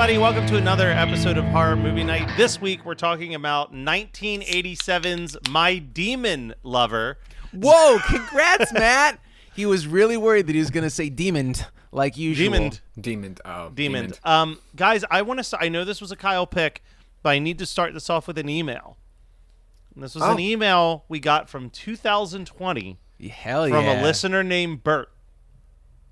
everybody. Welcome to another episode of Horror Movie Night. This week, we're talking about 1987's My Demon Lover. Whoa, congrats, Matt. He was really worried that he was going to say demoned like usual. Demoned. Guys, I know this was a Kyle pick, but I need to start this off with an email. And this was an email we got from 2020 Hell from yeah. a listener named Bert.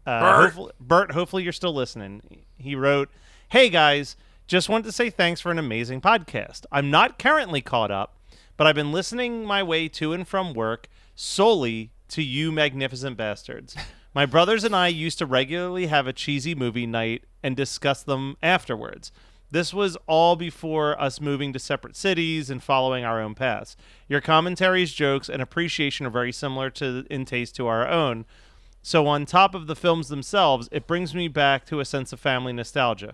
Bert, hopefully you're still listening. He wrote, "Hey guys, just wanted to say thanks for an amazing podcast. I'm not currently caught up, but I've been listening my way to and from work solely to you magnificent bastards. My brothers and I used to regularly have a cheesy movie night and discuss them afterwards. This was all before us moving to separate cities and following our own paths. Your commentaries, jokes, and appreciation are very similar in taste to our own. So on top of the films themselves, it brings me back to a sense of family nostalgia.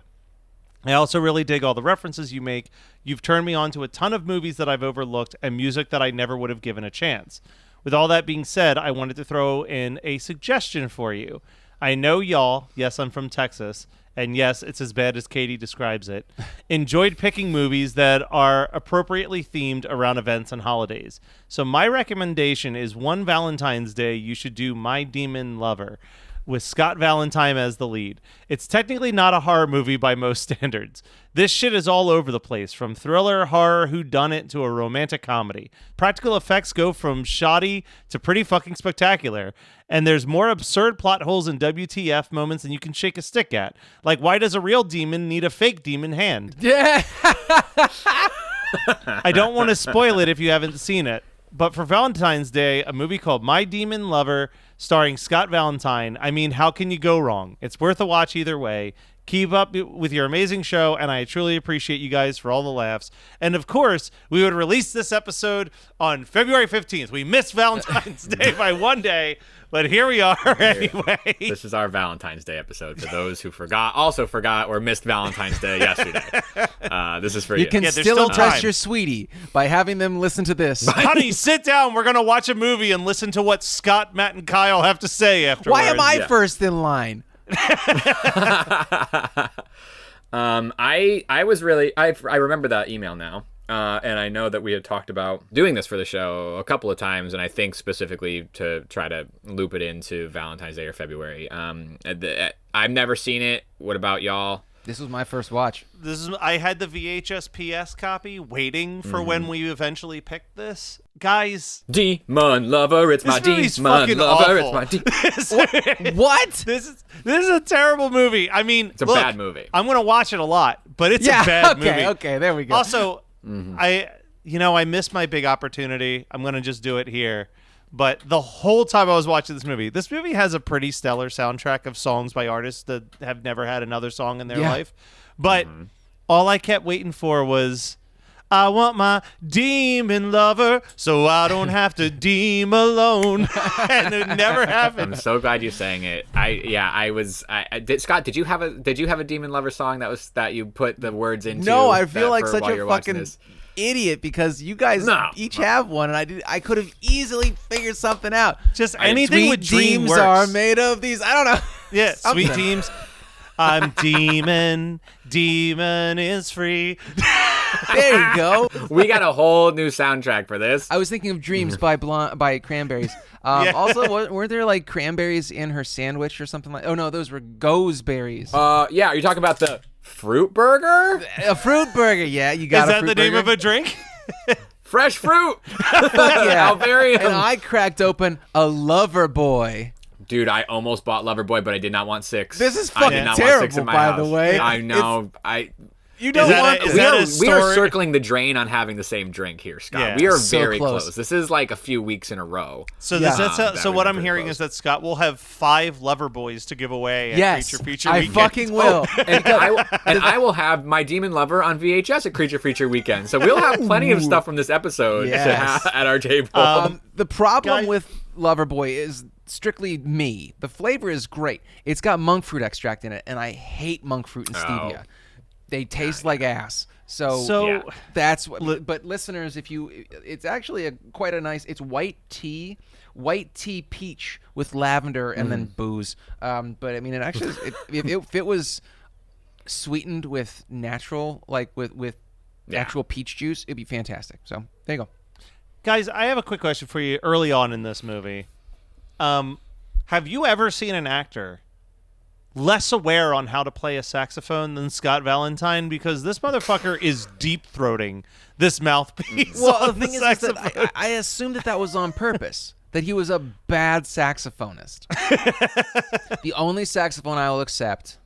I also really dig all the references you make. You've turned me on to a ton of movies that I've overlooked and music that I never would have given a chance. With all that being said, I wanted to throw in a suggestion for you. I know y'all, yes, I'm from Texas, and yes, it's as bad as Katie describes it, enjoyed picking movies that are appropriately themed around events and holidays. So my recommendation is one Valentine's Day, you should do My Demon Lover, with Scott Valentine as the lead. It's technically not a horror movie by most standards. This shit is all over the place, from thriller, horror, whodunit to a romantic comedy. Practical effects go from shoddy to pretty fucking spectacular, and there's more absurd plot holes and WTF moments than you can shake a stick at. Like, why does a real demon need a fake demon hand? Yeah. I don't want to spoil it if you haven't seen it, but for Valentine's Day, a movie called My Demon Lover starring Scott Valentine, I mean, how can you go wrong? It's worth a watch either way. Keep up with your amazing show, and I truly appreciate you guys for all the laughs. And, of course, we would release this episode on February 15th. We missed Valentine's Day by one day, but here we are anyway. This is our Valentine's Day episode for those who forgot or missed Valentine's Day yesterday. This is for you. You can still impress your sweetie by having them listen to this. Honey, sit down. We're going to watch a movie and listen to what Scott, Matt, and Kyle have to say afterwards. Why am I first in line? I remember that email now. And I know that we had talked about doing this for the show a couple of times, and I think specifically to try to loop it into Valentine's Day or February. I've never seen it. What about y'all? This was my first watch. I had the VHS PS copy waiting for when we eventually picked this. Guys. Demon Lover, it's my Demon Lover, it's my Demon. What? This is a terrible movie. I mean, it's a bad movie. I'm going to watch it a lot, but it's a bad movie. Okay, there we go. Also, I missed my big opportunity. I'm going to just do it here. But the whole time I was watching this movie has a pretty stellar soundtrack of songs by artists that have never had another song in their life. But all I kept waiting for was, I want my demon lover so I don't have to deem alone. And it never happened. I'm so glad you sang it. Scott, did you have a demon lover song that you put the words into? No, I feel like such a fucking idiot because you guys each have one, and I could have easily figured something out. Just anything with dreams are made of these. I don't know. Yeah, sweet dreams. I'm demon is free. There you go. We got a whole new soundtrack for this. I was thinking of Dreams by Cranberries. Also, weren't there like cranberries in her sandwich or something like? Oh no, those were gooseberries. Yeah, are you talking about the fruit burger? A fruit burger, yeah. You got. Is that the name of a drink? Fresh fruit. Yeah. Alvarium. And I cracked open a Lover Boy. Dude, I almost bought Loverboy, but I did not want 6. This is fucking terrible, by the way. I know. You don't want we are circling the drain on having the same drink here, Scott. Yeah. We are very close. This is like a few weeks in a row. So so what I'm hearing is that Scott will have 5 Lover Boys to give away at Creature Feature Weekend. I fucking will. And I will have my Demon Lover on VHS at Creature Feature Weekend. So we'll have plenty of stuff from this episode to have at our table. The problem with Loverboy is strictly me. The flavor is great. It's got monk fruit extract in it, and I hate monk fruit and stevia. They taste like ass. So that's what. But listeners, it's actually quite a nice. It's white tea peach with lavender and then booze. But I mean, it actually, if it was sweetened with natural, like with actual peach juice, it'd be fantastic. So there you go. Guys, I have a quick question for you early on in this movie. Have you ever seen an actor less aware on how to play a saxophone than Scott Valentine? Because this motherfucker is deep-throating this mouthpiece. Well, the thing is that I assumed that was on purpose, that he was a bad saxophonist. The only saxophone I will accept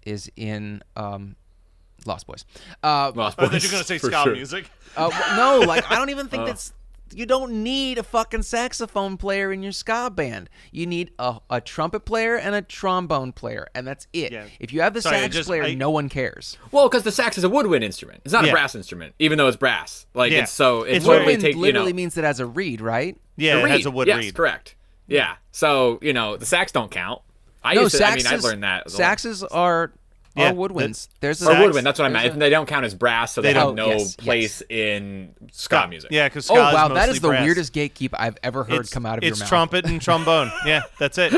is in Lost Boys. Lost I Boys. thought you were going to say ska music. No, like I don't even think that's. You don't need a fucking saxophone player in your ska band. You need a trumpet player and a trombone player, and that's it. Yeah. If you have the sax player, no one cares. Well, because the sax is a woodwind instrument. It's not a brass instrument, even though it's brass. Like it's woodwind literally means it has a reed, right? Yeah, it has a wood reed. Yes, correct. Yeah. So, the sax don't count. I learned that. Saxes are woodwinds. There's a woodwind. That's what I meant. They don't count as brass, so they have no place in ska music. Yeah, because ska is mostly that is the brass. weirdest gatekeep I've ever heard come out of your mouth. It's trumpet and trombone. Yeah, that's it.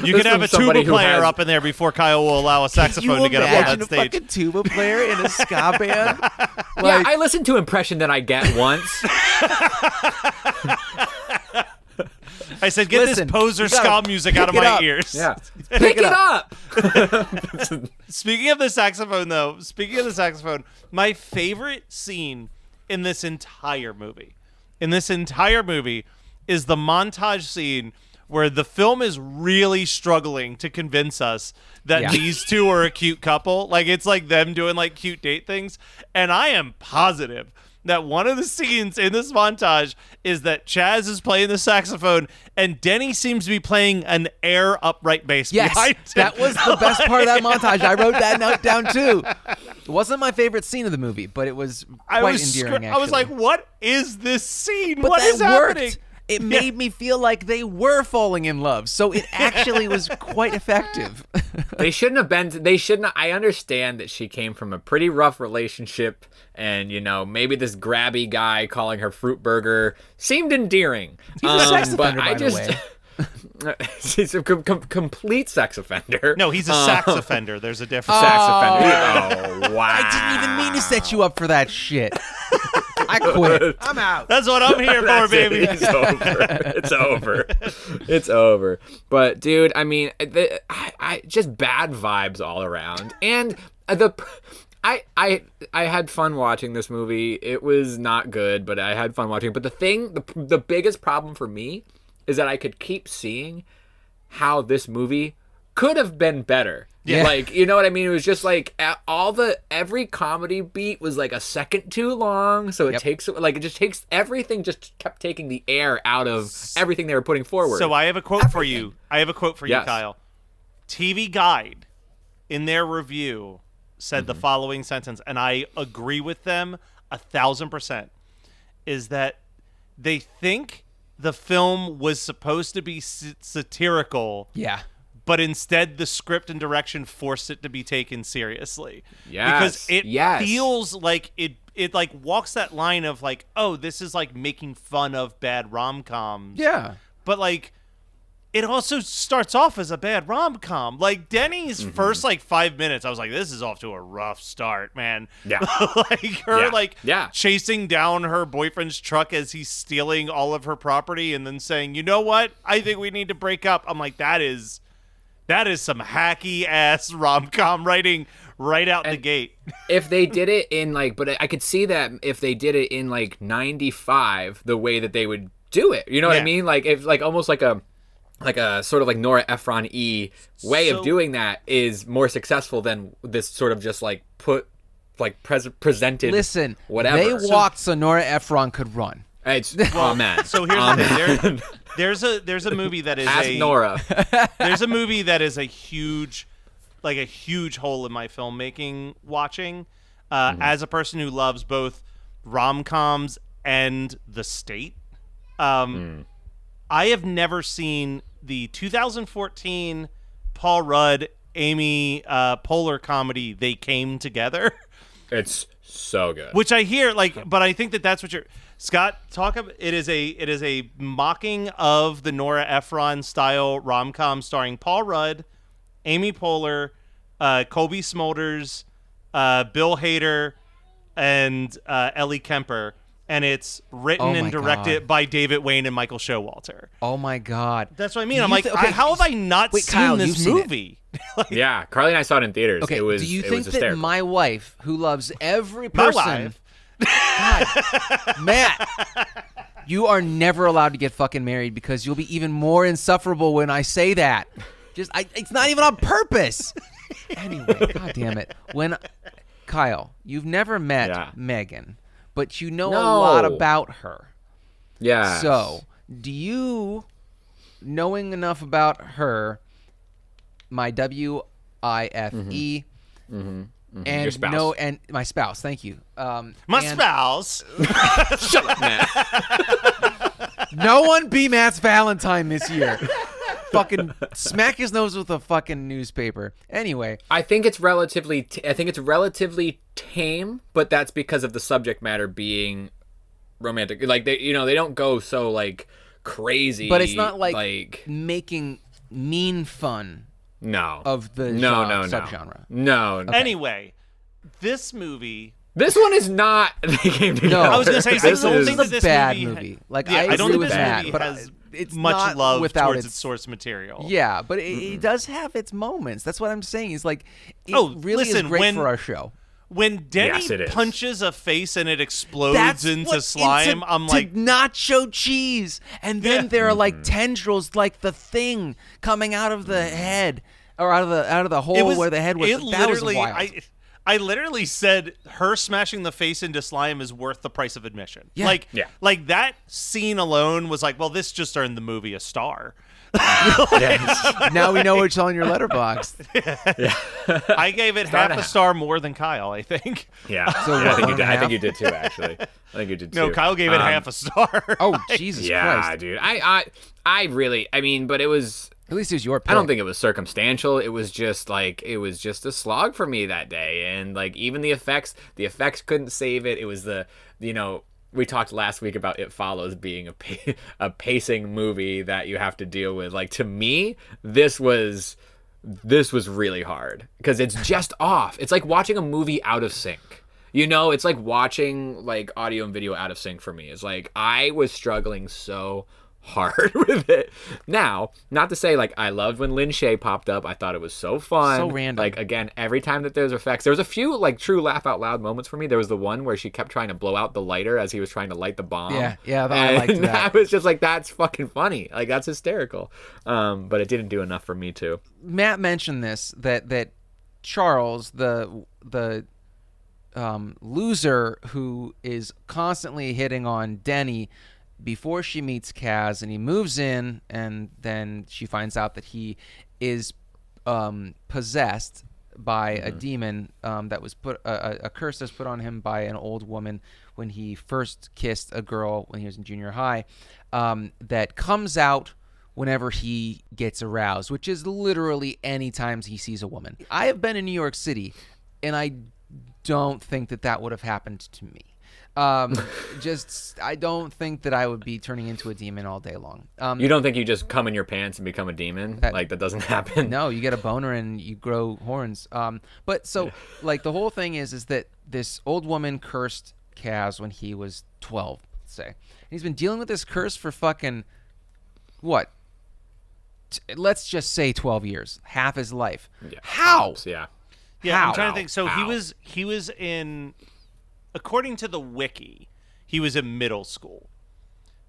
You can have a tuba player up in there before Kyle will allow a saxophone to get up on that stage. Can you imagine a fucking tuba player in a ska band? Yeah, I listened to Impression That I Get once. I said, get this poser ska music out of my ears. Yeah. Pick it up. Speaking of the saxophone, my favorite scene in this entire movie is the montage scene where the film is really struggling to convince us that these two are a cute couple. Like, it's like them doing like cute date things. And I am positive that one of the scenes in this montage is that Chaz is playing the saxophone and Denny seems to be playing an air upright bass behind him. That was the best part of that montage. I wrote that note down too. It wasn't my favorite scene of the movie, but it was quite endearing, actually. I was like, what is this scene? But what is happening? Worked. It made me feel like they were falling in love, so it actually was quite effective. They shouldn't have been. I understand that she came from a pretty rough relationship, and maybe this grabby guy calling her fruit burger seemed endearing. He's a sex offender, by the way. He's a complete sex offender. No, he's a sax offender. There's a difference. Sax offender. Oh, wow. I didn't even mean to set you up for that shit. I quit. I'm out. That's what I'm here for, baby. It's over. But, dude, I mean, I just bad vibes all around. And I had fun watching this movie. It was not good, but I had fun watching it. But the biggest problem for me is that I could keep seeing how this movie could have been better. Yeah. Like, you know what I mean? It was just like every comedy beat was like a second too long. So it takes everything just kept taking the air out of everything they were putting forward. So I have a quote for you. Yes. Kyle. TV Guide in their review said the following sentence, and I agree with them 1,000%, is that they think the film was supposed to be satirical. Yeah. But instead, the script and direction forced it to be taken seriously. Yes. Because it feels like it like walks that line of like, oh, this is like making fun of bad rom-coms. Yeah. But like, it also starts off as a bad rom-com. Like Denny's first like 5 minutes, I was like, this is off to a rough start, man. Yeah. Like her chasing down her boyfriend's truck as he's stealing all of her property and then saying, you know what? I think we need to break up. I'm like, that is some hacky ass rom-com writing right out the gate. If they did it in but I could see that if they did it in 95, the way that they would do it. You know what I mean? Like if almost like a sort of like Nora Ephron-y way of doing that is more successful than this sort of just presented. Listen, whatever. They walked so Nora Ephron could run. Oh man. So here's the thing. There's a movie that is Ask Nora. There's a movie that is a huge hole in my filmmaking watching. As a person who loves both rom-coms and the state, I have never seen the 2014 Paul Rudd, Amy Poehler comedy They Came Together. It's so good. Which I hear but I think that's what you're Scott, talk about it is a mocking of the Nora Ephron style rom-com starring Paul Rudd, Amy Poehler, Kobe Smulders, Bill Hader, and Ellie Kemper, and it's written and directed by David Wayne and Michael Showalter. Oh my God, that's what I mean. I'm like, how have I not seen Kyle, this movie? Yeah, Carly and I saw it in theaters. Okay, it was, do you it think was that my wife, who loves every My person, wife. God, Matt, you are never allowed to get fucking married because you'll be even more insufferable when I say that. It's not even on purpose. Anyway, God damn it. Kyle, you've never met Megan, but you know a lot about her. Yeah. So, do you, knowing enough about her, my WIFE, and your spouse. and my spouse, thank you. My spouse. Shut up, Matt. No one be Matt's Valentine this year. Fucking smack his nose with a fucking newspaper. Anyway, I think it's relatively tame, but that's because of the subject matter being romantic. Like they don't go so like crazy. But it's not like making mean fun. No. Of the subgenre. No. Okay. Anyway, this movie. This one is not. They came together. No, I was gonna say I don't think that it's a bad movie. Like I don't agree think with this that, movie but has it's much not love without towards its source material. Yeah, but it does have its moments. That's what I'm saying. It's like it really listen, is great for our show. When Denny punches a face and it explodes into slime, I'm like nacho cheese, and then there are like tendrils, like the Thing coming out of the head or out of the hole where the head was. That was wild. I literally said her smashing the face into slime is worth the price of admission. Yeah. Like that scene alone was like, well, this just earned the movie a star. Now we know what's on your letterbox. I gave it half a star more than Kyle, I think. Yeah. So I think you did too, actually. I think you did too. No, Kyle gave it half a star. Oh, Jesus Christ. Yeah, dude. I really, but it was. At least it was your pick. I don't think it was circumstantial. It was just a slog for me that day. And like even the effects couldn't save it. It was we talked last week about It Follows being a pacing movie that you have to deal with. Like to me, this was really hard because it's just off. It's like watching a movie out of sync. It's like watching like audio and video out of sync for me. It's like I was struggling so hard with it. Now, not to say like I loved when Lin Shaye popped up. I thought it was so fun. So random. Like again, every time that there's effects, there was a few like true laugh out loud moments for me. There was the one where she kept trying to blow out the lighter as he was trying to light the bomb. Yeah, I liked that. I was just like, that's fucking funny. Like that's hysterical. But it didn't do enough for me too. Matt mentioned this that Charles, the loser who is constantly hitting on Denny before she meets Kaz, and he moves in, and then she finds out that he is possessed by a demon that was put a curse that's put on him by an old woman when he first kissed a girl when he was in junior high, that comes out whenever he gets aroused, which is literally any time he sees a woman. I have been in New York City, and I don't think that would have happened to me. I don't think that I would be turning into a demon all day long. You don't think you just come in your pants and become a demon? That doesn't happen? No, you get a boner and you grow horns. Like the whole thing is that this old woman cursed Kaz when he was 12, let's say. And he's been dealing with this curse for fucking, what? Let's just say 12 years, half his life. Yeah, how? Yeah. I'm trying to think. So he was in, according to the wiki, he was in middle school.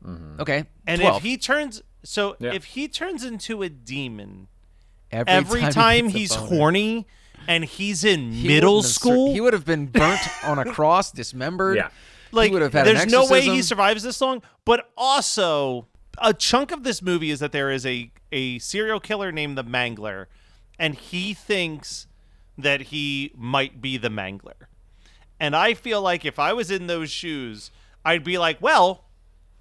Mm-hmm. Okay. And 12. if he turns into a demon every time he's horny and he's in middle school, he would have been burnt on a cross, dismembered. Yeah. Like, he would have had there's an no way exorcism. he survives this long. But also, a chunk of this movie is that there is a serial killer named the Mangler, and he thinks that he might be the Mangler. And I feel like if I was in those shoes, I'd be like, well,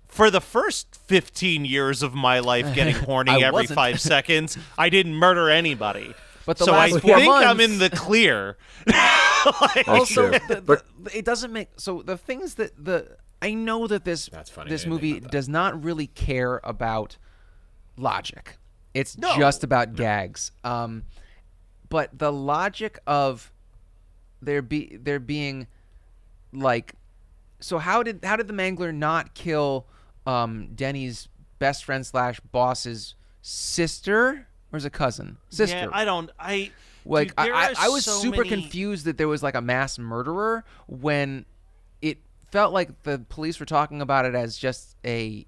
for the first 15 years of my life getting horny every 5 seconds, I didn't murder anybody. But the so last I 4 think months, I'm in the clear. Also, it doesn't make... So the things that... I know that this movie does not really care about logic. It's just about gags. but the logic of there being like, so how did the Mangler not kill Denny's best friend / boss's sister, or is it cousin? Sister. Yeah, I was so super many... confused that there was like a mass murderer when it felt like the police were talking about it as just a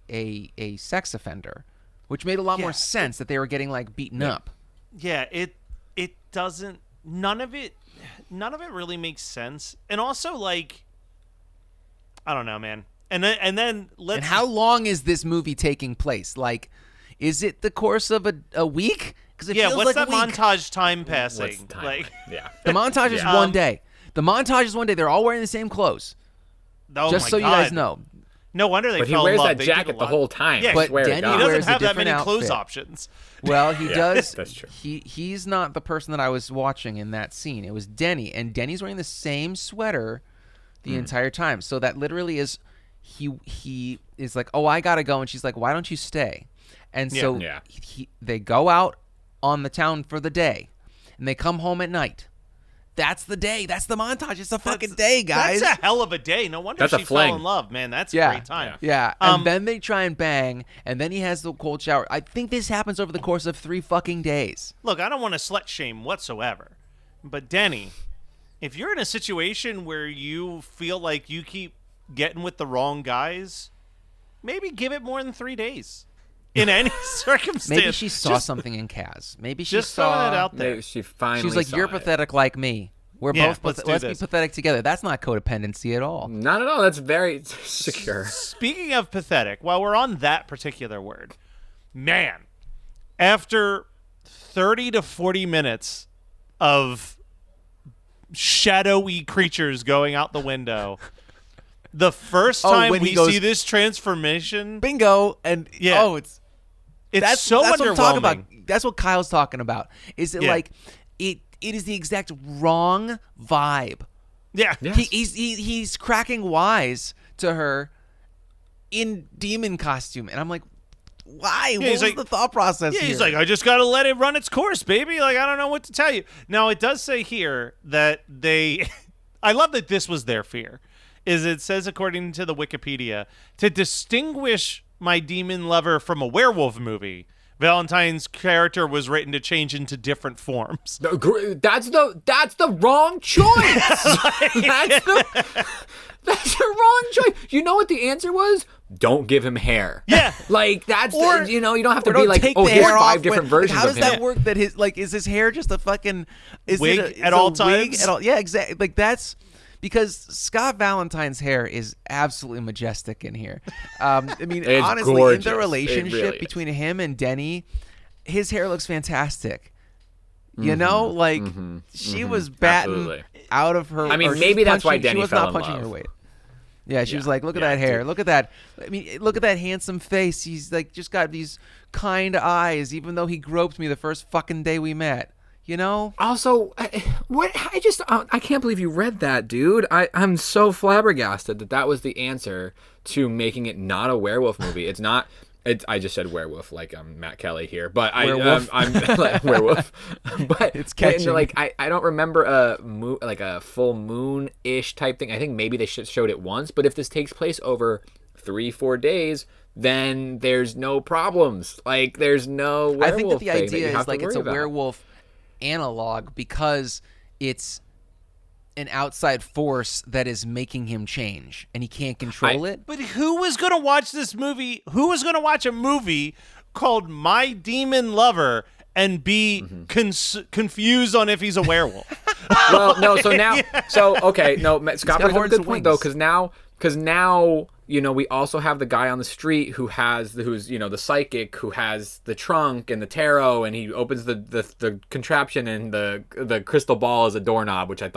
sex offender, which made a lot more sense that they were getting like beaten up. Yeah, it doesn't. None of it really makes sense, and also like, I don't know, man. And then let's. And how long is this movie taking place? Like, is it the course of a week? Because feels what's like that a week. montage time passing? What's the time? The montage is one day. The montage is one day. They're all wearing the same clothes. Oh just my so God. you guys know. No wonder they But he fell in wears love. that They did jacket a the lot. whole time. Yeah, I but swear to Danny God. He doesn't wears a have that different many clothes outfit. options. Well, he does. That's true. He's not the person that I was watching in that scene. It was Denny, and Denny's wearing the same sweater the entire time. So that literally is he is like, "Oh, I gotta go," and she's like, "Why don't you stay?" And so they go out on the town for the day, and they come home at night. That's the day. That's the montage. It's a fucking day, guys. That's a hell of a day. No wonder That's a she fling. fell in love, man. That's a great time. Yeah. And then they try and bang, and then he has the cold shower. I think this happens over the course of 3 fucking days. Look, I don't want to slut shame whatsoever, but Denny, if you're in a situation where you feel like you keep getting with the wrong guys, maybe give it more than 3 days. In any circumstance. Maybe she saw something in Kaz. Maybe she just saw throwing it out there. Maybe she finally She was like, saw "You're it. pathetic like me. We're both. Let's be pathetic together." That's not codependency at all. Not at all. That's very secure. Speaking of pathetic, while we're on that particular word, man, after 30 to 40 minutes of shadowy creatures going out the window, the first time we see this transformation, bingo, and it's so that's underwhelming. What I'm talking about. That's what Kyle's talking about. Is it like it is the exact wrong vibe. Yeah. Yes. He's cracking wise to her in demon costume, and I'm like, why? What was the thought process here? He's like, I just got to let it run its course, baby. Like, I don't know what to tell you. Now, it does say here that they... I love that this was their fear. It says, according to the Wikipedia, to distinguish my demon lover from a werewolf movie, Valentine's character was written to change into different forms. That's the wrong choice. That's the wrong choice. You know what the answer was? Don't give him hair. Yeah. Like, that's, you don't have to don't be like, take oh, the here's hair 5 off different versions how does of him. that work? That is his hair just a fucking wig at all times? Yeah, exactly. Like, that's because Scott Valentine's hair is absolutely majestic in here. I mean, It's honestly, gorgeous. in the It relationship really is. between him and Denny, his hair looks fantastic. You know, like she was batting Absolutely. out of her. I mean, or she maybe was that's why punching- Denny she was fell not in punching love. her weight. Yeah, she was like, look at that hair. Look at that. I mean, look at that handsome face. He's like just got these kind eyes, even though he groped me the first fucking day we met. You know? Also, I can't believe you read that, dude. I'm so flabbergasted that was the answer to making it not a werewolf movie. It's not. I just said werewolf like I'm Matt Kelly here, but I'm like, werewolf. But it's catching. Like I don't remember a full moon-ish type thing. I think maybe they showed it once. But if this takes place over 3-4 days, then there's no problems. Like there's no werewolf I think that the thing idea that you is like have to it's a worry about. werewolf analog because it's an outside force that is making him change and he can't control it. But who was going to watch this movie? Who was going to watch a movie called My Demon Lover and be confused on if he's a werewolf? Well, no. So now, okay, no. Scott brings up a horns good and point though, wings. because now we also have the guy on the street who's the psychic who has the trunk and the tarot, and he opens the contraption, and the crystal ball is a doorknob, which I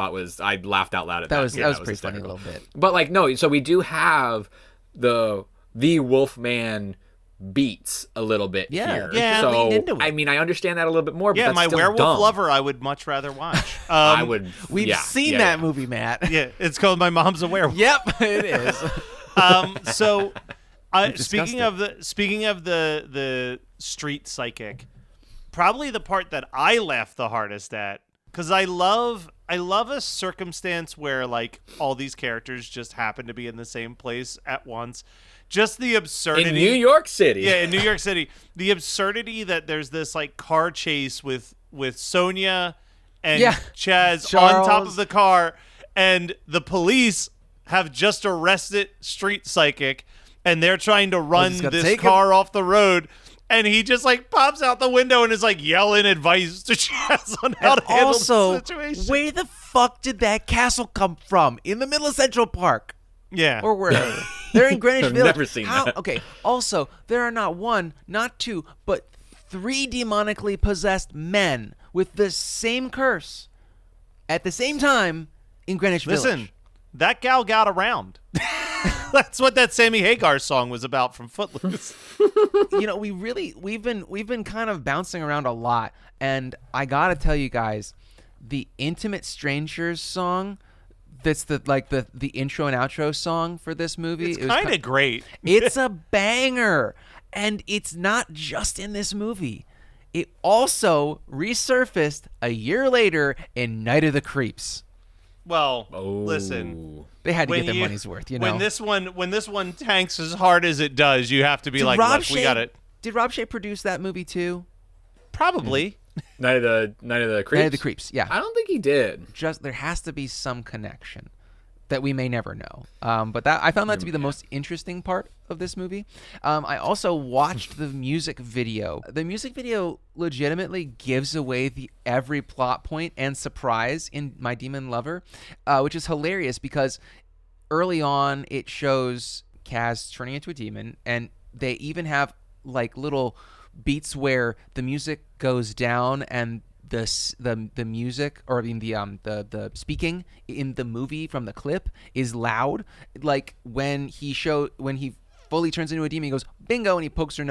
laughed out loud at that. That was pretty funny a hysterical. little bit. But like no, so we do have the Wolfman beats a little bit here. Yeah, so lean into it. I mean, I understand that a little bit more. But Yeah, that's my still werewolf dumb. lover I would much rather watch. I would. We've seen that movie, Matt. Yeah, it's called My Mom's a Werewolf. Yep, it is. So, speaking discussed of the street psychic, probably the part that I laughed the hardest at because I love a circumstance where like all these characters just happen to be in the same place at once. Just the absurdity in New York City. Yeah, in New York City, the absurdity that there's this like car chase with Sonia and Chaz Charles. on top of the car, and the police have just arrested Street Psychic, and they're trying to run this car off the road. And he just like pops out the window and is like yelling advice to Chaz on how to handle the situation. Where the fuck did that castle come from? In the middle of Central Park. Yeah. Or wherever. They're in Greenwich I've Village. never seen that. Okay. Also, there are not one, not two, but 3 demonically possessed men with the same curse at the same time in Greenwich Village. Listen, that gal got around. That's what that Sammy Hagar song was about from Footloose. We've been kind of bouncing around a lot, and I gotta tell you guys, the Intimate Strangers song, that's the intro and outro song for this movie. It's kind of great. It's a banger, and it's not just in this movie. It also resurfaced a year later in Night of the Creeps. Well, listen. They had to get their money's worth, When this one tanks as hard as it does, you have to be like, look, we got it. Did Rob Shea produce that movie too? Probably. Night of the Creeps. Night of the Creeps, yeah. I don't think he did. There has to be some connection that we may never know. But I found that to be the most interesting part of this movie. I also watched the music video. The music video legitimately gives away every plot point and surprise in My Demon Lover, which is hilarious because early on it shows Kaz turning into a demon, and they even have like little beats where the music goes down and the music, or I mean the speaking in the movie from the clip is loud. Like when he fully turns into a demon, he goes bingo and he boops her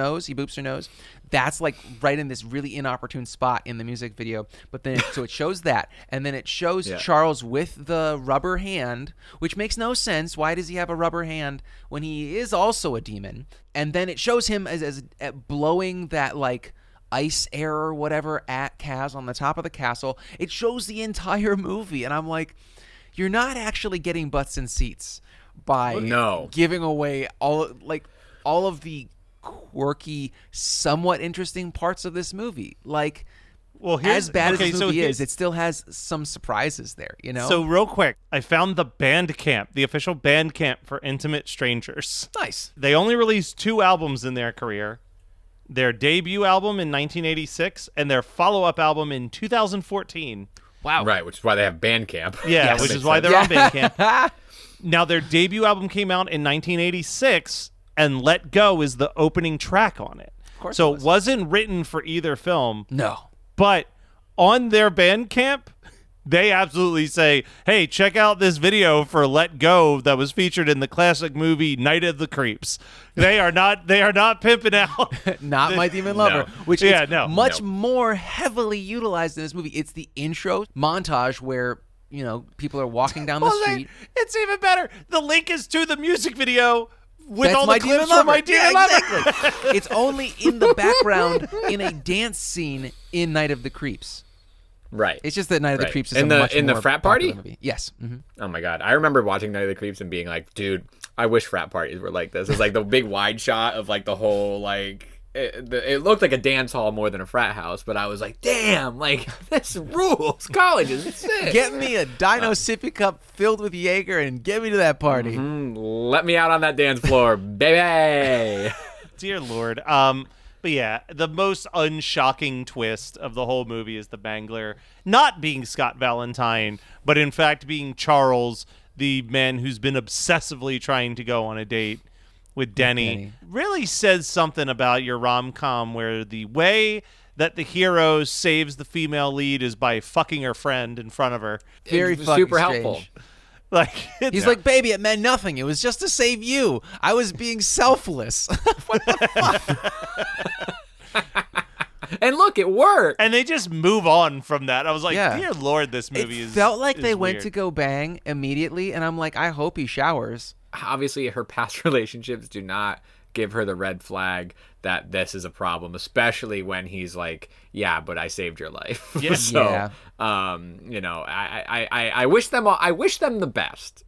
nose. That's like right in this really inopportune spot in the music video. But then so it shows that, and then it shows Charles with the rubber hand, which makes no sense. Why does he have a rubber hand when he is also a demon? And then it shows him as blowing that like ice air or whatever at Kaz on the top of the castle. It shows the entire movie, and I'm like, you're not actually getting butts in seats by giving away all of the quirky, somewhat interesting parts of this movie. Like, as bad as this movie is, it still has some surprises there, So real quick, I found the Bandcamp, the official Bandcamp for Intimate Strangers. Nice. They only released 2 albums in their career. Their debut album in 1986 and their follow-up album in 2014. Wow. Right, which is why they have Bandcamp. Yeah, which is why they're on Bandcamp. Now, their debut album came out in 1986, and Let Go is the opening track on it. Of course so it wasn't written for either film. No. But on their Bandcamp, they absolutely say, hey, check out this video for Let Go that was featured in the classic movie Night of the Creeps. They are not pimping out. Not My Demon Lover, which is much No. more heavily utilized in this movie. It's the intro montage where, people are walking down the street. It's even better. The link is to the music video with That's all My the Demon clips from Lover. My Demon Lover. Exactly. It's only in the background in a dance scene in Night of the Creeps. Right. It's just that Night of the Creeps is in a much the more frat popular party movie. Yes. Mm-hmm. Oh my god, I remember watching Night of the Creeps and being like, dude, I wish frat parties were like this. It's like the big wide shot of like the whole like it looked like a dance hall more than a frat house, but I was like, damn, like this rules. College is sick. Get me a Dino sippy cup filled with Jaeger and get me to that party. Mm-hmm. Let me out on that dance floor, baby. Dear Lord. But yeah, the most unshocking twist of the whole movie is the Bangler not being Scott Valentine, but in fact being Charles, the man who's been obsessively trying to go on a date with Denny. Really says something about your rom-com where the way that the hero saves the female lead is by fucking her friend in front of her. Very It's fucking super strange. helpful. Like He's like, baby, it meant nothing. It was just to save you. I was being selfless. What the fuck? And look, it worked. And they just move on from that. I was like, dear Lord, this movie It felt like they went weird. to go bang immediately, and I'm like, I hope he showers. Obviously, her past relationships do not give her the red flag that this is a problem, especially when he's like, yeah, but I saved your life. Yeah. So, you know, I wish them the best.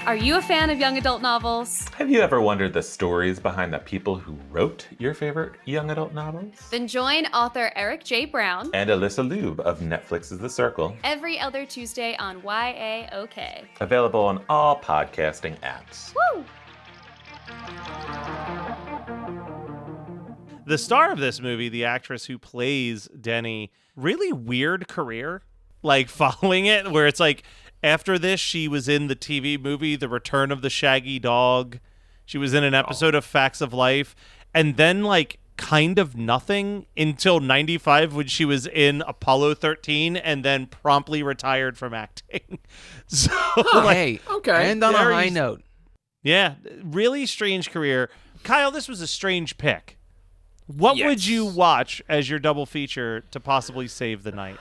Are you a fan of young adult novels? Have you ever wondered the stories behind the people who wrote your favorite young adult novels? Then join author Eric J. Brown And Alyssa Lube of Netflix's The Circle. every other Tuesday on YAOK. Available on all podcasting apps. Woo! The star of this movie, the actress who plays Denny, really weird career, like following it, where it's like, after this, she was in the TV movie The Return of the Shaggy Dog. She was in an episode of Facts of Life. And then, like, kind of nothing until 95 when she was in Apollo 13 and then promptly retired from acting. So, Hey, okay. And on a Very- high note. yeah, really strange career. Kyle, this was a strange pick. What Yes. would you watch as your double feature to possibly save the night?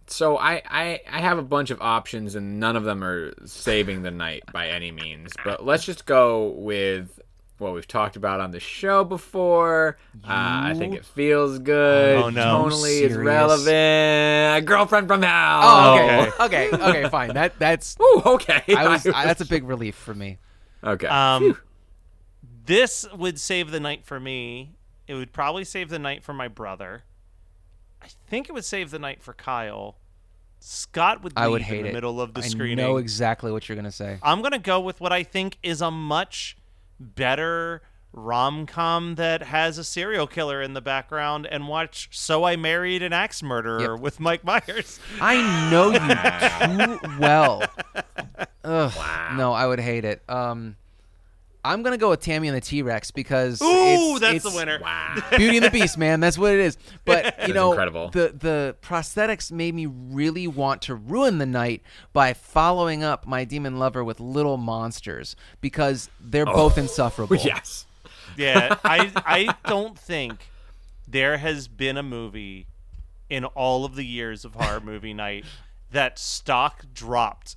So I have a bunch of options, and none of them are saving the night by any means. But let's just go with what we've talked about on the show before. I think it feels good. Oh, no. Tonally, it's Serious? relevant. A girlfriend from hell. Oh, okay, fine. That's Ooh, okay. that's a big relief for me. Okay. This would save the night for me. It would probably save the night for my brother. I think it would save the night for Kyle. Scott would I would leave hate in the it. middle of the I screening. know exactly what you're gonna say. I'm going to go with what I think is a much better rom-com that has a serial killer in the background and watch So I Married an Axe Murderer Yep. with Mike Myers. I know you too well. Ugh, no, I would hate it. I'm gonna go with Tammy and the T-Rex because Ooh, that's it's the winner. Wow. Beauty and the Beast, man. That's what it is. But you know, incredible. the prosthetics made me really want to ruin the night by following up My Demon Lover with Little Monsters because they're both insufferable. Yes. Yeah, I don't think there has been a movie in all of the years of horror movie night that stock dropped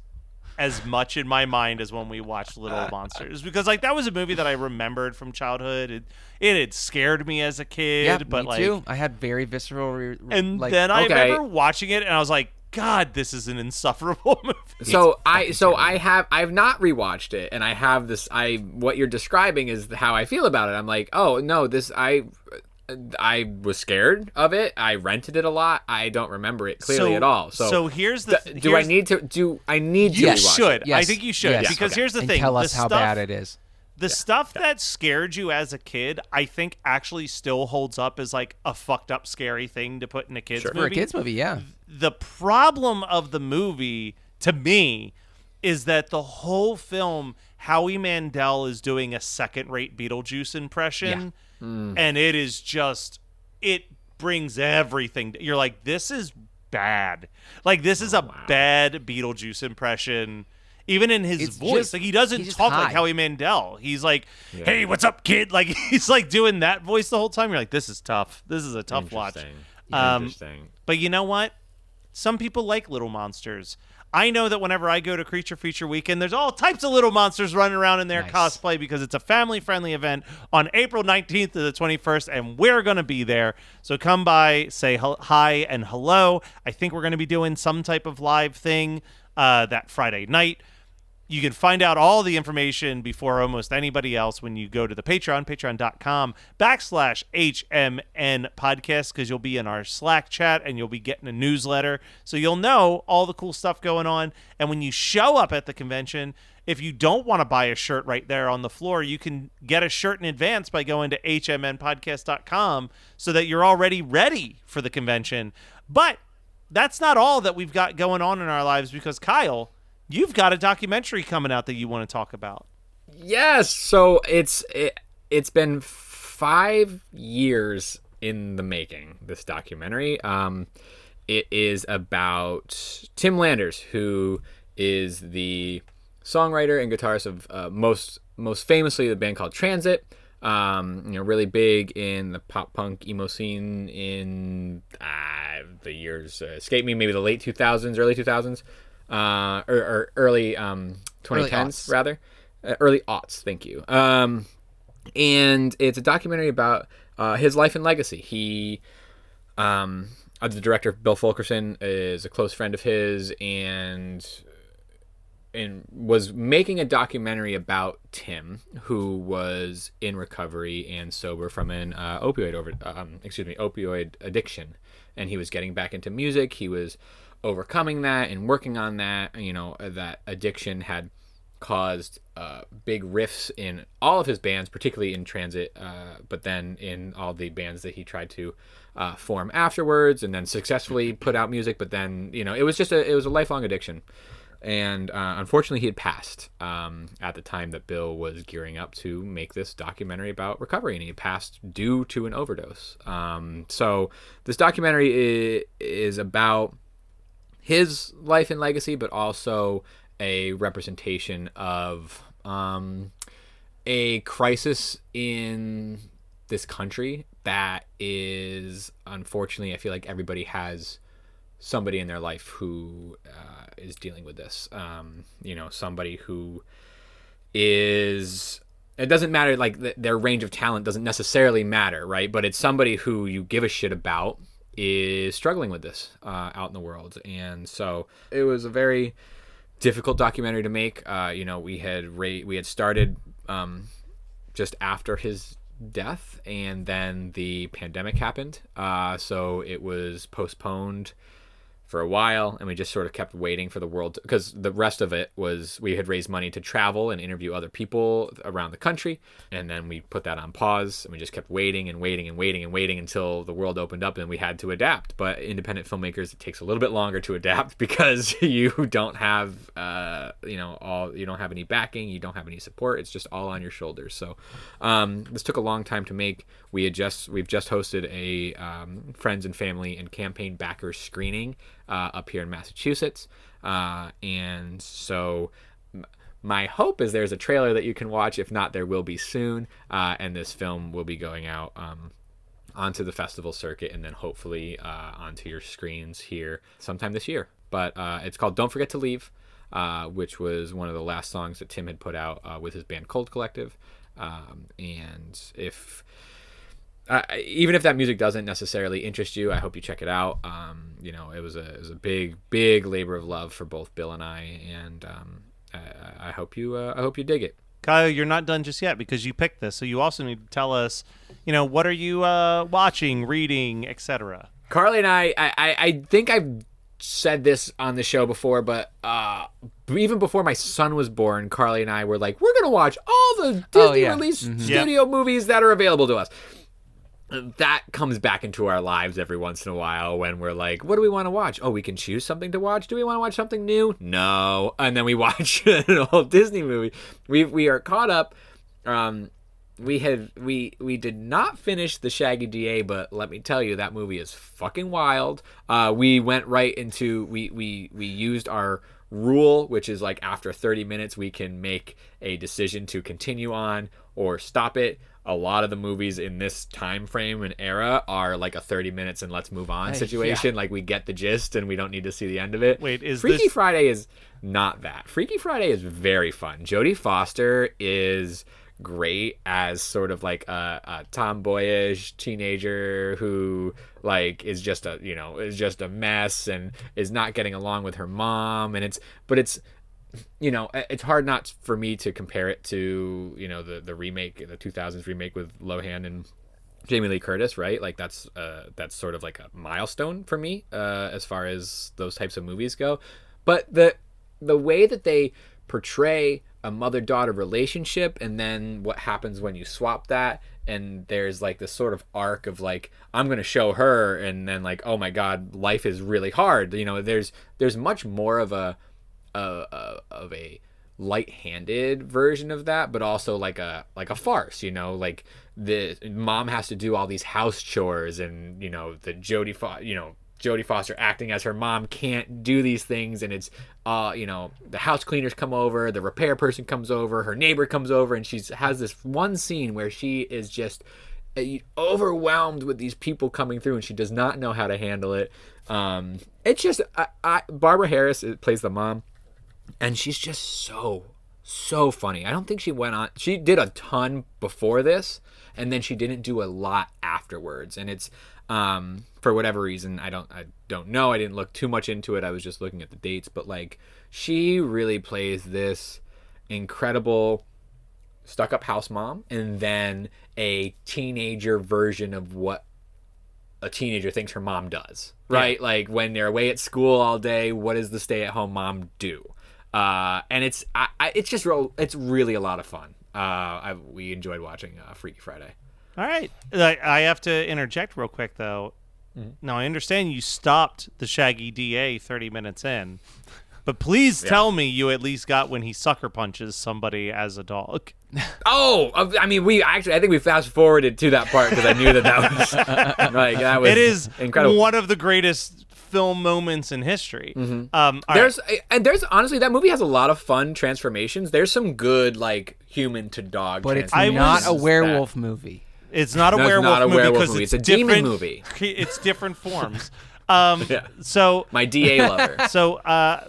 as much in my mind as when we watched Little Monsters, because like that was a movie that I remembered from childhood. It had scared me as a kid, Yeah, but me like, too. I had very visceral. and like, then I okay. remember watching it and I was like, God, this is an insufferable movie. So I've not rewatched it, and I have this. What you're describing is how I feel about it. I'm like, oh no, I was scared of it. I rented it a lot. I don't remember it clearly at all. So here's the do I need to you rewatch should. it? Yes. I think you should, Yes. because Okay. here's the and thing. tell the us how stuff, bad it is. The stuff that scared you as a kid, I think actually still holds up as like a fucked up scary thing to put in a kid's movie. For a kids movie, yeah. The problem of the movie, to me, is that the whole film, Howie Mandel is doing a second-rate Beetlejuice impression, and it is just, it brings everything. You're like, this is bad. Like, this is a bad Beetlejuice impression. Even in his It's voice, just- like he doesn't he's just talk like high. Howie Mandel. He's like, "Hey, what's up, kid?" Like he's like doing that voice the whole time. You're like, "This is tough. This is a tough watch." Interesting. But you know what? Some people like Little Monsters. I know that whenever I go to Creature Feature Weekend, there's all types of little monsters running around in their Nice. cosplay because it's a family-friendly event on April 19th to the 21st, and we're going to be there. So come by, say hi and hello. I think we're going to be doing some type of live thing that Friday night. You can find out all the information before almost anybody else when you go to the Patreon, patreon.com/HMN podcast, because you'll be in our Slack chat and you'll be getting a newsletter. So you'll know all the cool stuff going on. And when you show up at the convention, if you don't want to buy a shirt right there on the floor, you can get a shirt in advance by going to hmnpodcast.com so that you're already ready for the convention. But that's not all that we've got going on in our lives, because Kyle, you've got a documentary coming out that you want to talk about. Yes. So it's been 5 years in the making, this documentary. It is about Tim Landers, who is the songwriter and guitarist of most famously the band called Transit. Really big in the pop punk emo scene in the years escape me, maybe the late 2000s, early 2000s, or early 2010s rather, early aughts. Thank you. And it's a documentary about his life and legacy. He, the director Bill Fulkerson is a close friend of his, and was making a documentary about Tim, who was in recovery and sober from an opioid addiction, and he was getting back into music. He was overcoming that and working on that. That addiction had caused big rifts in all of his bands, particularly in Transit, but then in all the bands that he tried to form afterwards, and then successfully put out music. But then it was a lifelong addiction. And unfortunately, he had passed at the time that Bill was gearing up to make this documentary about recovery, and he passed due to an overdose. So this documentary is about his life and legacy, but also a representation of a crisis in this country that is, unfortunately, I feel like everybody has somebody in their life who is dealing with this. Somebody who is, it doesn't matter, like their range of talent doesn't necessarily matter, right? But it's somebody who you give a shit about is struggling with this out in the world. And so it was a very difficult documentary to make. We had started just after his death, and then the pandemic happened. So it was postponed for a while, and we just sort of kept waiting for the world, because the rest of it was, we had raised money to travel and interview other people around the country, and then we put that on pause, and we just kept waiting until the world opened up, and we had to adapt. But independent filmmakers, it takes a little bit longer to adapt because you don't have you don't have any backing, you don't have any support. It's just all on your shoulders. So this took a long time to make. We've just hosted a friends and family and campaign backers screening up here in Massachusetts, and so my hope is there's a trailer that you can watch. If not, there will be soon, and this film will be going out onto the festival circuit, and then hopefully onto your screens here sometime this year. But it's called Don't Forget to Leave, which was one of the last songs that Tim had put out with his band Cold Collective. And even if that music doesn't necessarily interest you, I hope you check it out. It was a big labor of love for both Bill and I, and I hope you dig it. Kyle, you're not done just yet, because you picked this, so you also need to tell us, what are you watching, reading, etc. Carly and I think I've said this on the show before, but even before my son was born, Carly and I were like, we're gonna watch all the Disney released studio movies that are available to us. That comes back into our lives every once in a while when we're like, what do we want to watch? Oh, we can choose something to watch. Do we want to watch something new? No. And then we watch an old Disney movie. We are caught up. We did not finish The Shaggy DA, but let me tell you, that movie is fucking wild. We went right into, we used our rule, which is like after 30 minutes we can make a decision to continue on or stop it. A lot of the movies in this time frame and era are like a 30 minutes and let's move on situation. Like, we get the gist and we don't need to see the end of it. Wait, is Freaky Friday is not that. Freaky Friday is very fun. Jodie Foster is great as sort of like a tomboyish teenager who like is just a mess and is not getting along with her mom, and it's hard not for me to compare it to the remake, the 2000s remake with Lohan and Jamie Lee Curtis, right? Like that's sort of like a milestone for me as far as those types of movies go. But the way that they portray a mother-daughter relationship, and then what happens when you swap that, and there's like this sort of arc of like, I'm gonna show her, and then like, oh my god, life is really hard. There's much more of a light-handed version of that, but also like a farce. Like the mom has to do all these house chores, and the Jodie Foster acting as her mom can't do these things, and it's the house cleaners come over, the repair person comes over, her neighbor comes over, and she has this one scene where she is just overwhelmed with these people coming through, and she does not know how to handle it. It's just Barbara Harris plays the mom, and she's just so funny. I don't think she did a ton before this, and then she didn't do a lot afterwards. And it's for whatever reason, I don't know. I didn't look too much into it. I was just looking at the dates, but like she really plays this incredible stuck-up house mom, and then a teenager version of what a teenager thinks her mom does, right? Yeah. Like when they're away at school all day, what does the stay-at-home mom do? And it's really a lot of fun. We enjoyed watching Freaky Friday. All right, I have to interject real quick though. Mm-hmm. Now I understand you stopped the Shaggy DA 30 minutes in, but please tell me you at least got when he sucker punches somebody as a dog. Oh, I mean, I think we fast forwarded to that part because I knew that was like that was. It is incredible. One of the greatest film moments in history. Mm-hmm. There's honestly, that movie has a lot of fun transformations. There's some good like human to dog, but it's not a werewolf movie. It's not a werewolf movie because it's a demon movie. It's different forms. So my DA lover. So I'm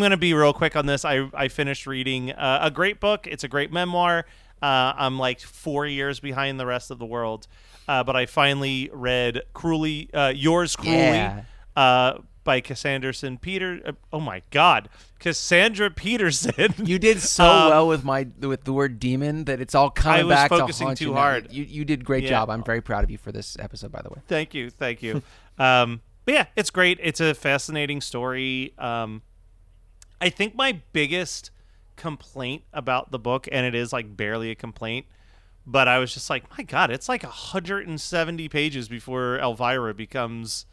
going to be real quick on this. I finished reading a great book. It's a great memoir. I'm like 4 years behind the rest of the world. But I finally read Yours Cruelly by Cassandra Peterson. Oh, my God. Cassandra Peterson. You did so well with the word demon that it's all coming back to haunt you. I was focusing too hard. You did a great job. I'm very proud of you for this episode, by the way. Thank you. But yeah, it's great. It's a fascinating story. I think my biggest complaint about the book, and it is like barely a complaint, but I was just like, my God, it's like 170 pages before Elvira becomes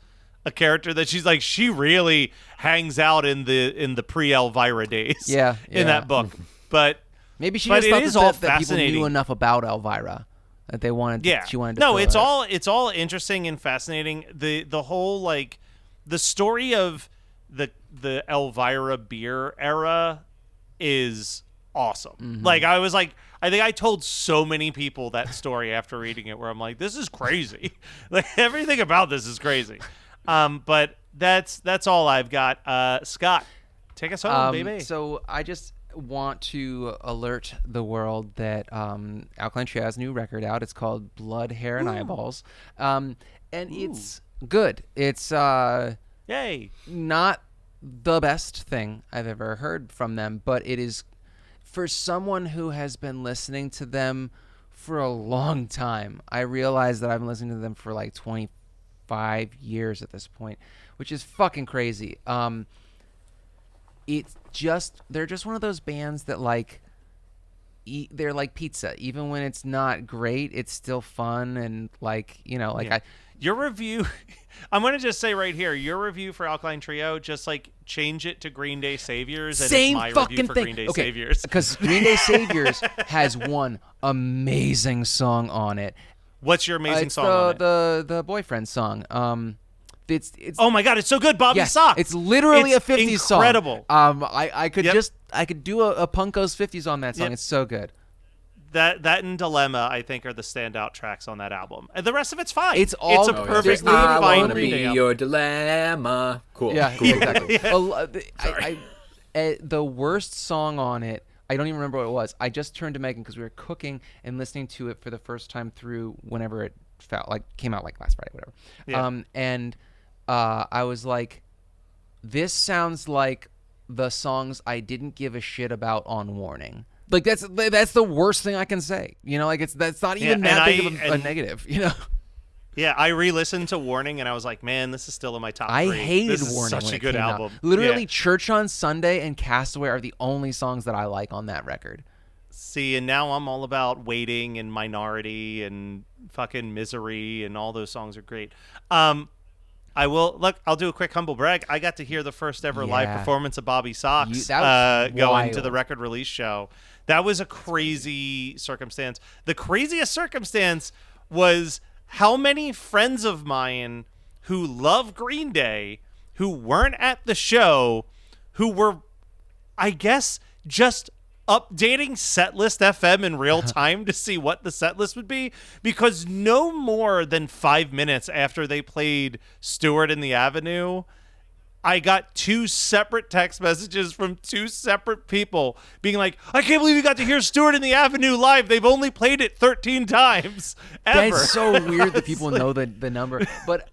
a character that she really hangs out in the pre-Elvira days. Yeah. In that book. But maybe she just thought that people knew enough about Elvira. That they wanted, she wanted to. No, it's all interesting and fascinating. The whole like the story of the Elvira beer era is awesome. Mm-hmm. Like I think I told so many people that story after reading it, where I'm like, this is crazy. Like everything about this is crazy. But that's all I've got. Scott, take us home, baby. So I just want to alert the world that Alkaline Trio has a new record out. It's called Blood, Hair, and Eyeballs, and it's good. It's yay, not the best thing I've ever heard from them, but it is for someone who has been listening to them for a long time. I realize that I've been listening to them for like 25 years at this point, which is fucking crazy. They're just one of those bands that like they're like pizza. Even when it's not great, it's still fun and like, your review. I'm going to just say right here, your review for Alkaline Trio, just like change it to Green Day Saviors, and same it's my fucking review for thing. Green Day Okay, Saviors. Because Green Day Saviors has one amazing song on it. What's your amazing song on it? The boyfriend song. It's oh my God, it's so good, Bobby Sock. It's literally a 50s song. Incredible. I could do a Punko's 50s on that song. Yep. It's so good. That and Dilemma, I think, are the standout tracks on that album. And the rest of it's fine. It's a perfectly fine Green Day album. Your dilemma. Cool. Yeah, cool. Exactly. The worst song on it, I don't even remember what it was. I just turned to Megan because we were cooking and listening to it for the first time through whenever it came out, like last Friday, whatever. Yeah. I was like, this sounds like the songs I didn't give a shit about on Warning. Like that's the worst thing I can say. That's not even that big of a negative. Yeah, I re-listened to Warning and I was like, man, this is still in my top 3. I hated this is Warning. Such a good album. Out. Literally, Church on Sunday and Castaway are the only songs that I like on that record. See, and now I'm all about Waiting and Minority and fucking Misery, and all those songs are great. I'll do a quick humble brag. I got to hear the first ever live performance of Bobby Sox going to the record release show. That was a crazy circumstance. The craziest circumstance was how many friends of mine who love Green Day, who weren't at the show, who were, I guess, just updating Setlist FM in real time to see what the set list would be, because no more than 5 minutes after they played Stewart in the Avenue, I got 2 separate text messages from 2 separate people being like, I can't believe you got to hear Stewart in the Avenue live. They've only played it 13 times ever. That's so weird that people know the number. But,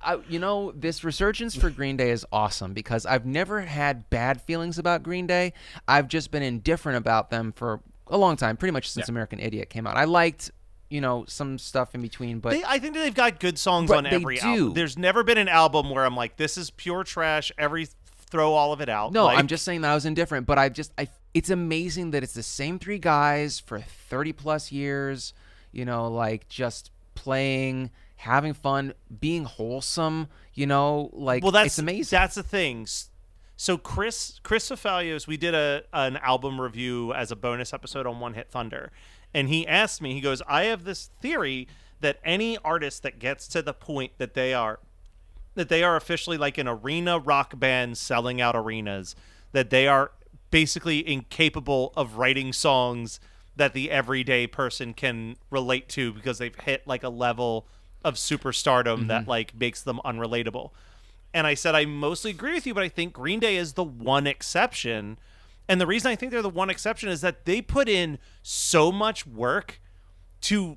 this resurgence for Green Day is awesome because I've never had bad feelings about Green Day. I've just been indifferent about them for a long time, pretty much since American Idiot came out. I liked some stuff in between, but I think that they've got good songs on every album. There's never been an album where I'm like, this is pure trash. Throw all of it out. No, I'm just saying that I was indifferent, but it's amazing that it's the same 3 guys for 30 plus years, just playing, having fun, being wholesome, it's amazing. That's the thing. So Chris Fafalios, we did an album review as a bonus episode on One Hit Thunder. And he asked me, he goes, I have this theory that any artist that gets to the point that they are officially like an arena rock band selling out arenas, that they are basically incapable of writing songs that the everyday person can relate to because they've hit like a level of superstardom that like makes them unrelatable. And I said, I mostly agree with you, but I think Green Day is the one exception. And the reason I think they're the one exception is that they put in so much work to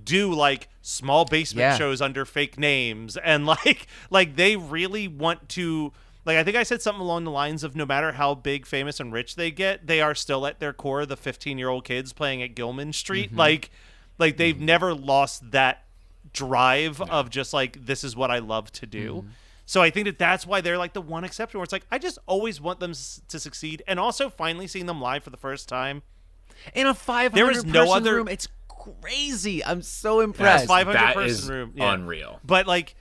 do like small basement shows under fake names, and like they really want to, like, I think I said something along the lines of no matter how big, famous, and rich they get, they are still at their core the 15-year-old kids playing at Gilman Street. Like they've never lost that drive of just like, this is what I love to do. So I think that's why they're like the one exception where it's like, I just always want them to succeed. And also finally seeing them live for the first time in a 500-person room, it's crazy. I'm so impressed. 500-person room. Yeah. Unreal. But like,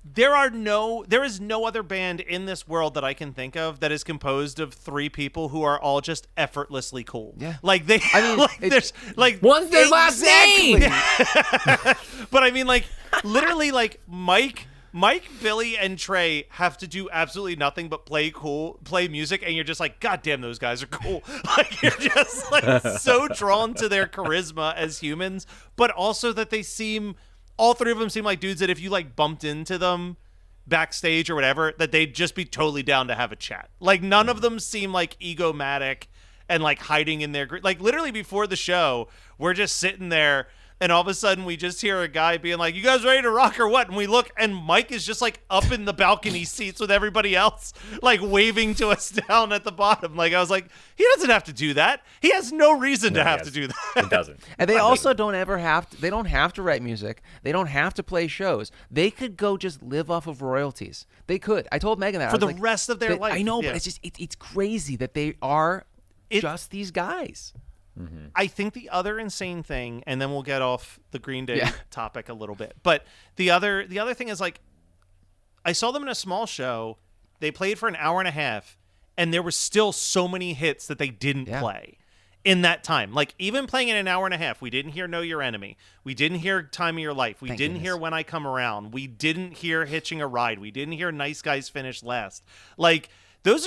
there is no other band in this world that I can think of that is composed of 3 people who are all just effortlessly cool. Yeah. Like they, I mean, like there's like what's their last name? But I mean, like literally, like Mike, Billy, and Trey have to do absolutely nothing but play music, and you're just like, God damn, those guys are cool. Like, you're just like so drawn to their charisma as humans, but also that all 3 of them seem like dudes that if you like bumped into them backstage or whatever, that they'd just be totally down to have a chat. Like, none of them seem like egomatic and like hiding in their like literally before the show, we're just sitting there. And all of a sudden, we just hear a guy being like, you guys ready to rock or what? And we look, and Mike is just like up in the balcony seats with everybody else, like waving to us down at the bottom. Like, I was like, he doesn't have to do that. He has no reason to have to do that. It doesn't. And they also don't have to write music. They don't have to play shows. They could go just live off of royalties. They could. I told Megan that. For the rest of their life. I know, but it's just, it's crazy that they are just these guys. I think the other insane thing, and then we'll get off the Green Day topic a little bit, but the other thing is, like, I saw them in a small show. They played for an hour and a half, and there were still so many hits that they didn't play in that time. Like, even playing in an hour and a half, we didn't hear Know Your Enemy. We didn't hear Time of Your Life. We didn't hear When I Come Around. We didn't hear Hitching a Ride. We didn't hear Nice Guys Finish Last. Like, we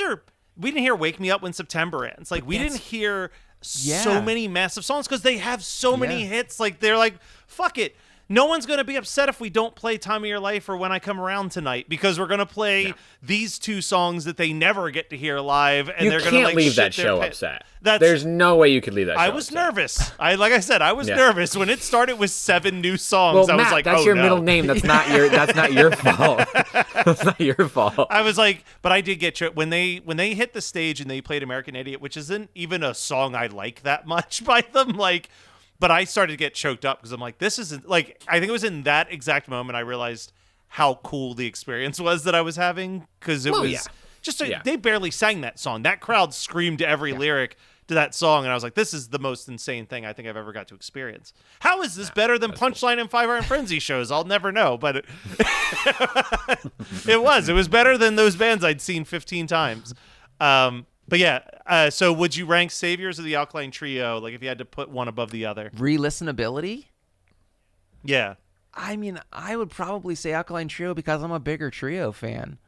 didn't hear Wake Me Up When September Ends. Like, we didn't hear so many massive songs because they have so many hits. Like, they're like, fuck it. No one's going to be upset if we don't play Time of Your Life or When I Come Around tonight, because we're going to play these 2 songs that they never get to hear live, and they're going to like leave shit that show upset. There's no way you could leave that show I was upset. nervous. I was nervous when it started with 7 new songs. Well, I was Matt, like, that's your middle name. That's not your fault. That's not your fault. I was like, but I did get when they hit the stage and they played American Idiot, which isn't even a song I like that much by them, like. But I started to get choked up because I'm like, this isn't, like, I think it was in that exact moment I realized how cool the experience was that I was having, because it was just, they barely sang that song. That crowd screamed every lyric to that song, and I was like, this is the most insane thing I think I've ever got to experience. How is this better than Punchline and 5 Hour and Frenzy shows? I'll never know, but it was better than those bands I'd seen 15 times. But yeah, so would you rank Saviors or the Alkaline Trio, like if you had to put one above the other? Re-listenability? Yeah. I mean, I would probably say Alkaline Trio because I'm a bigger Trio fan.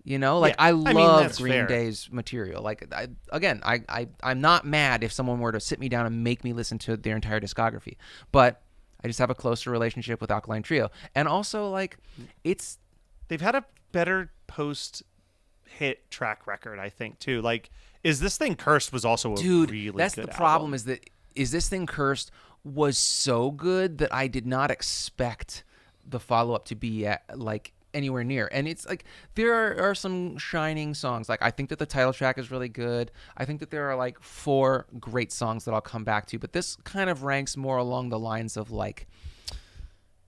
You know, like Yeah, I I mean, love that's Green fair. Day's material. Like I'm not mad if someone were to sit me down and make me listen to their entire discography, but I just have a closer relationship with Alkaline Trio, and also like They've had a better post-hit track record, I think, too. Like, Is This Thing Cursed was also a dude. really That's good the problem. album. Is that Is This Thing Cursed was so good that I did not expect the follow up to be like anywhere near. And it's like there are some shining songs. Like I think that the title track is really good. I think that there are like 4 great songs that I'll come back to, but this kind of ranks more along the lines of like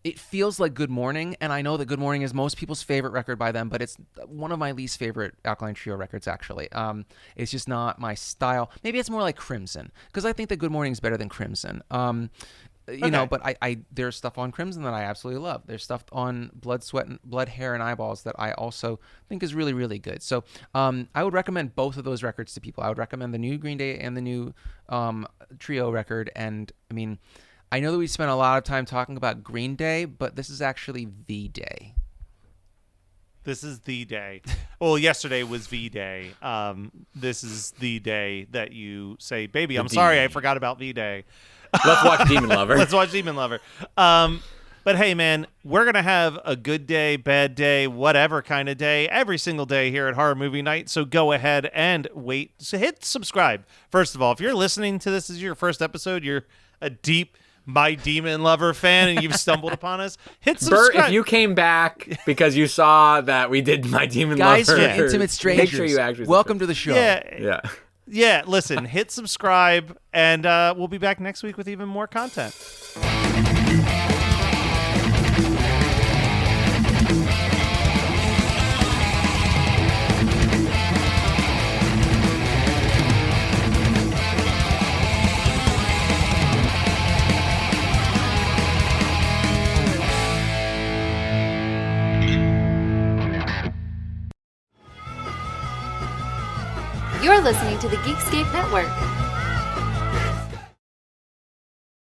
it feels like Good Morning, and I know that Good Morning is most people's favorite record by them, but it's one of my least favorite Alkaline Trio records, actually. It's just not my style. Maybe it's more like Crimson, because I think that Good Morning is better than Crimson. You know, but I there's stuff on Crimson that I absolutely love. There's stuff on Blood, Hair, and Eyeballs that I also think is really, really good. So I would recommend both of those records to people. I would recommend the new Green Day and the new Trio record. And I mean, I know that we spent a lot of time talking about Green Day, but this is actually the day. This is the day. Well, yesterday was V-Day. This is the day that you say, baby, I'm sorry I forgot about V-Day. Let's watch Demon Lover. Let's watch Demon Lover. But hey, man, we're going to have a good day, bad day, whatever kind of day, every single day here at Horror Movie Night. So go ahead and wait. So hit subscribe. First of all, if you're listening to this as your first episode, you're a deep My Demon Lover fan and you've stumbled upon us, hit subscribe. Bert, if you came back because you saw that we did My Demon Guys Lover, from Intimate Strangers, make sure you actually welcome to the show. Yeah, listen, hit subscribe, and we'll be back next week with even more content. You're listening to the Geekscape Network.